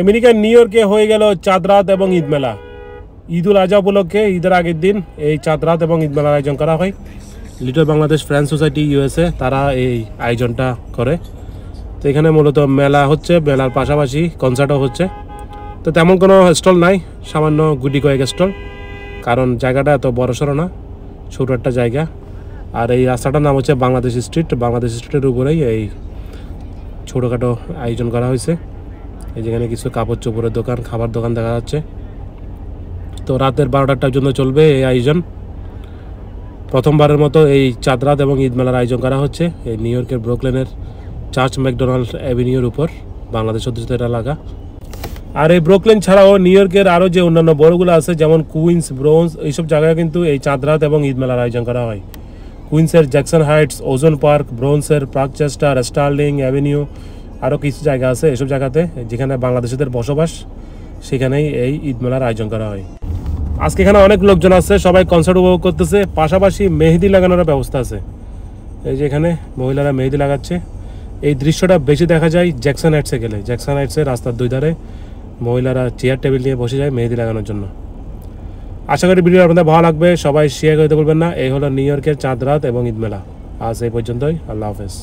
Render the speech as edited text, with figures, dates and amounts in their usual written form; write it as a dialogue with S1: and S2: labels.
S1: আমেরিকার নিউ ইয়র্কে হয়ে গেল চাঁদ রাত এবং ঈদ মেলা। ঈদ উল আজহা উপলক্ষে ঈদের আগের দিন এই চাঁদ রাত এবং ঈদ মেলার আয়োজন করা হয়। Little Bangladesh friend society USA তারা এই আয়োজনটা করে। তো এখানে মূলত মেলা হচ্ছে, মেলার পাশাপাশি কনসার্টও হচ্ছে। তো তেমন কোনো স্টল নাই, সামান্য গুটি কয়েক স্টল, কারণ জায়গাটা এত বড়সড় না, ছোটো একটা জায়গা। আর এই রাস্তাটার নাম হচ্ছে বাংলাদেশ স্ট্রিট। বাংলাদেশ স্ট্রিটের উপরেই এই ছোটোখাটো আয়োজন করা হয়েছে। এই যেখানে কিছু কাপড় চোপড়ের দোকান, খাবার দোকান দেখা যাচ্ছে। তো রাতের 12টার জন্য চলবে এই আয়োজন। প্রথমবারের মতো এই চাঁদ রাত এবং ঈদ মেলার আয়োজন করা হচ্ছে এই নিউ ইয়র্কের ব্রুকলিনের চার্চ ম্যাকডোনাল্ড অ্যাভিনিউর উপর, বাংলাদেশ অধ্যুষিত এলাকা। আর এই ব্রুকলিন ছাড়াও নিউ ইয়র্কের আরও যে অন্যান্য বড়গুলো আছে, যেমন কুইন্স, ব্রোঞ্জ, এইসব জায়গায় কিন্তু এই চাঁদ রাত এবং ঈদ মেলার আয়োজন করা হয়। কুইন্সের জ্যাকসন হাইটস, ওজন পার্ক, ব্রোঞ্জের পার্কচেস্টার, স্টার্লিং অ্যাভিনিউ, আরও কিছু জায়গা আছে। এসব জায়গাতে যেখানে বাংলাদেশিদের বসবাস, সেখানেই এই ঈদ মেলার আয়োজন করা হয়। আজকে এখানে অনেক লোকজন আছে, সবাই কনসার্ট উপভোগ করতেছে। পাশাপাশি মেহেদি লাগানোর ব্যবস্থা আছে। এই যে এখানে মহিলারা মেহেদি লাগাচ্ছে। এই দৃশ্যটা বেশি দেখা যায় জ্যাকসন হাইটসে গেলে। জ্যাকসন হাইটসে রাস্তার দুই ধারে মহিলারা চেয়ার টেবিল নিয়ে বসে যায় মেহেদি লাগানোর জন্য। আশা করি ভিডিও আপনাদের ভালো লাগবে। সবাই শেয়ার করতে বলবেন না। এই হলো নিউ ইয়র্কের চাঁদ রাত এবং ঈদ মেলা। আজ এই পর্যন্তই। আল্লাহ হাফেজ।